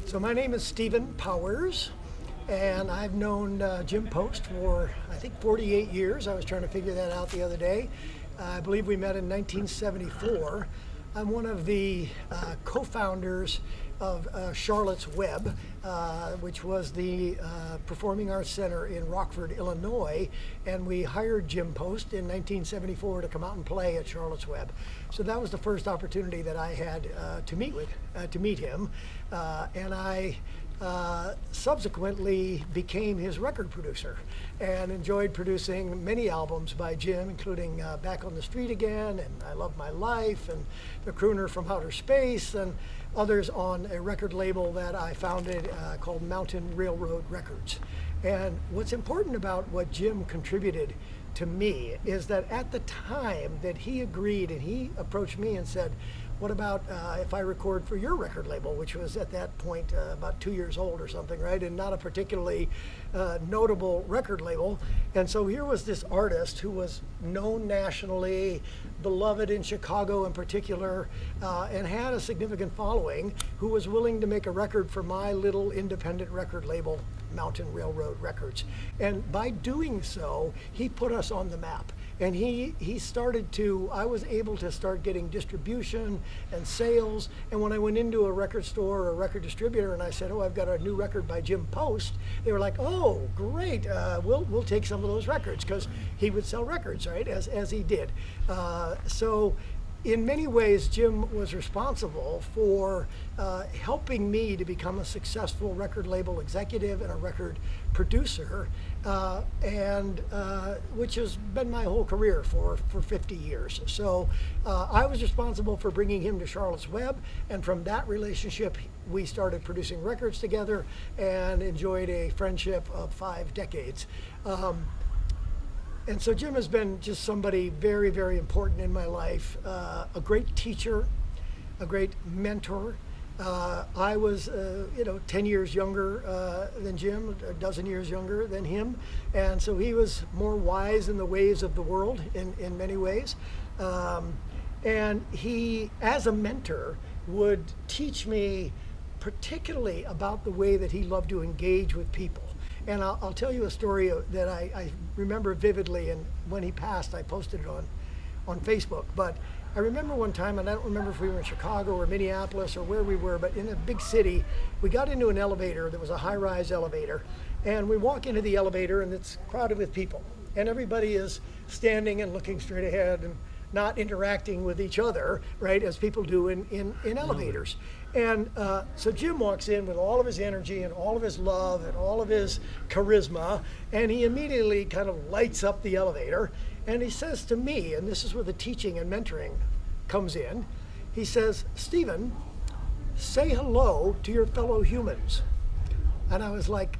So my name is Stephen Powers, and I've known Jim Post for, I think, 48 years. I was trying to figure that out the other day. I believe we met in 1974. I'm one of the co-founders of Charlotte's Web, which was the Performing Arts Center in Rockford, Illinois, and we hired Jim Post in 1974 to come out and play at Charlotte's Web. So that was the first opportunity that I had to meet him, and I subsequently became his record producer and enjoyed producing many albums by Jim, including Back on the Street Again and I Love My Life and The Crooner from Outer Space and others on a record label that I founded called Mountain Railroad Records. And what's important about what Jim contributed to me is that at the time that he agreed and he approached me and said, what about if I record for your record label, which was at that point about 2 years old or something, right? And not a particularly notable record label. And so here was this artist who was known nationally, beloved in Chicago in particular, and had a significant following, who was willing to make a record for my little independent record label, Mountain Railroad Records. And by doing so, he put us on the map. And he started to, I was able to start getting distribution and sales. And when I went into a record store or a record distributor and I said, oh, I've got a new record by Jim Post, they were like, oh, great, we'll take some of those records, because he would sell records, right, as he did. So in many ways, Jim was responsible for helping me to become a successful record label executive and a record producer, which has been my whole career for 50 years. So I was responsible for bringing him to Charlotte's Web, and from that relationship, we started producing records together and enjoyed a friendship of 5 decades. And so Jim has been just somebody very, very important in my life, a great teacher, a great mentor. I was, 10 years younger than Jim, a dozen years younger than him. And so he was more wise in the ways of the world in many ways. And he, as a mentor, would teach me particularly about the way that he loved to engage with people. And I'll tell you a story that I remember vividly, and when he passed, I posted it on Facebook. But I remember one time, and I don't remember if we were in Chicago or Minneapolis or where we were, but in a big city, we got into an elevator that was a high-rise elevator, and we walk into the elevator, and it's crowded with people. And everybody is standing and looking straight ahead and not interacting with each other, right, as people do in elevators. And so Jim walks in with all of his energy and all of his love and all of his charisma, and he immediately kind of lights up the elevator, and he says to me, and this is where the teaching and mentoring comes in, he says, Stephen, say hello to your fellow humans. And I was like,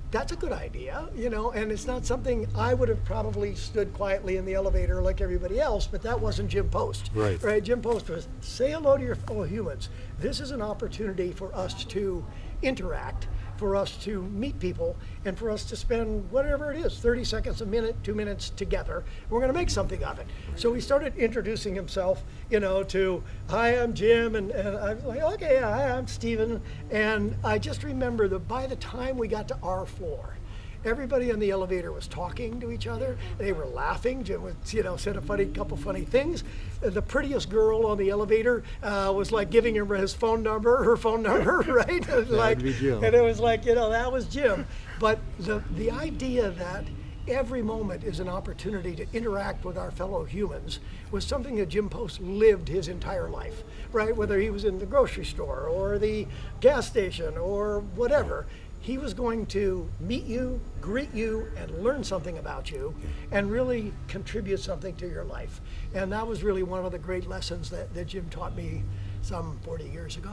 that's a good idea, and it's not something I would have probably stood quietly in the elevator like everybody else, but that wasn't Jim Post. Right? Jim Post was, say hello to your fellow humans. This is an opportunity for us to interact, for us to meet people, and for us to spend whatever it is, 30 seconds, a minute, 2 minutes together. We're going to make something of it. So he started introducing himself, to, hi, I'm Jim, and I was like, okay, hi, I'm Stephen. And I just remember that by the time we got to our floor, everybody on the elevator was talking to each other. They were laughing. Jim would, said a couple funny things. The prettiest girl on the elevator was like giving him her phone number, right? That'd be Jim. And it was like, that was Jim. But the idea that every moment is an opportunity to interact with our fellow humans was something that Jim Post lived his entire life, right? Whether he was in the grocery store or the gas station or whatever. He was going to meet you, greet you, and learn something about you, and really contribute something to your life. And that was really one of the great lessons that Jim taught me some 40 years ago.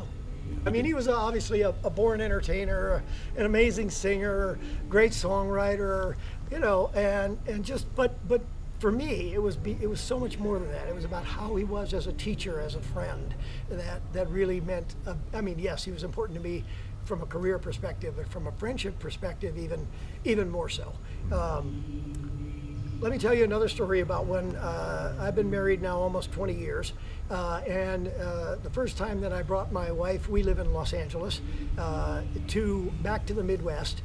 I mean, he was obviously a born entertainer, an amazing singer, great songwriter, but for me, it was so much more than that. It was about how he was as a teacher, as a friend, that really meant, yes, he was important to me from a career perspective, but from a friendship perspective, even more so. let me tell you another story about when I've been married now almost 20 years. And the first time that I brought my wife, we live in Los Angeles, back to the Midwest,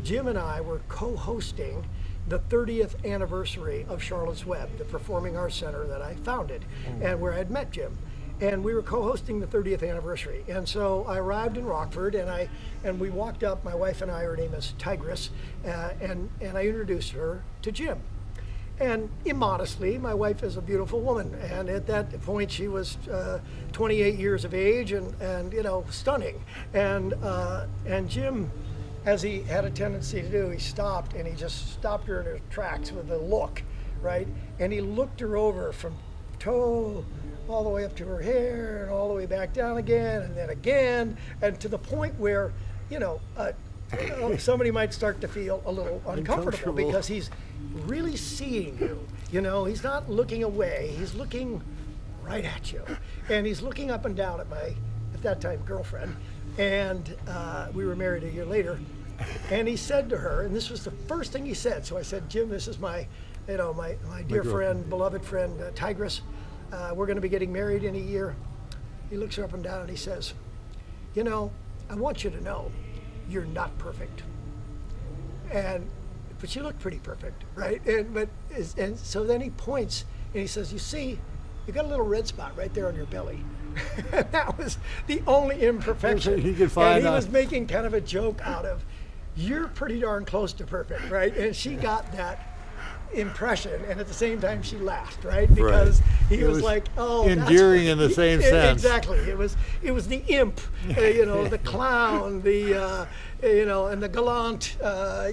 Jim and I were co-hosting the 30th anniversary of Charlotte's Web, the performing arts center that I founded, and where I'd met Jim. And we were co-hosting the 30th anniversary. And so I arrived in Rockford, and we walked up, my wife and I, her name is Tigress, and I introduced her to Jim. And immodestly, my wife is a beautiful woman, and at that point she was 28 years of age and you know, stunning. And Jim, as he had a tendency to do, he stopped, and he just stopped her in her tracks with a look, right? And he looked her over from toe all the way up to her hair and all the way back down again, and then again, and to the point where, you know, somebody might start to feel a little uncomfortable because he's really seeing you. You know, he's not looking away, he's looking right at you. And he's looking up and down at my, at that time, girlfriend. And we were married a year later. And he said to her, and this was the first thing he said, so I said, Jim, this is my, you know, my dear friend, beloved friend, Tigress. We're going to be getting married in a year. He looks her up and down and he says, you know, I want you to know you're not perfect. But you look pretty perfect, right? And so then he points and he says, you see, you got a little red spot right there on your belly. That was the only imperfection. He could find and he was making kind of a joke out of, you're pretty darn close to perfect, right? And she got that impression, and at the same time she laughed, right? Because he was like, oh, endearing in the same sense. Exactly. It was the imp, you know, the clown, the you know, and the gallant,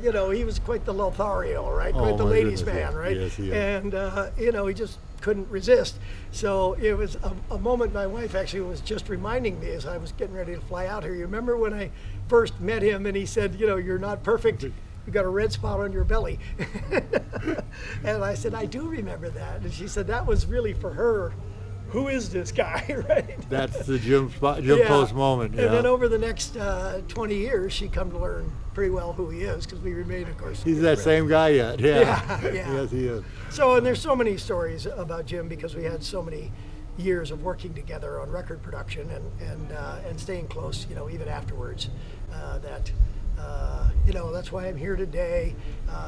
you know, he was quite the Lothario, right? Quite the ladies' man, right? Yes, he is. And you know, he just couldn't resist. So it was a moment my wife actually was just reminding me as I was getting ready to fly out here. You remember when I first met him and he said, you know, you're not perfect, you got a red spot on your belly. And I said, I do remember that. And she said that was really for her, who is this guy, right? That's the Jim Post moment. Yeah. And then over the next 20 years, she come to learn pretty well who he is, because we remain, of course. He's that same guy yet. Yeah. Yeah. Yes, he is. So, and there's so many stories about Jim because we had so many years of working together on record production and staying close, you know, even afterwards. You know, that's why I'm here today.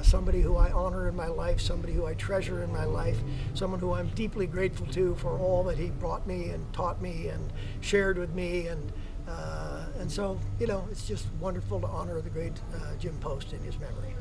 Somebody who I honor in my life, somebody who I treasure in my life, someone who I'm deeply grateful to for all that he brought me and taught me and shared with me. And so, you know, it's just wonderful to honor the great Jim Post in his memory.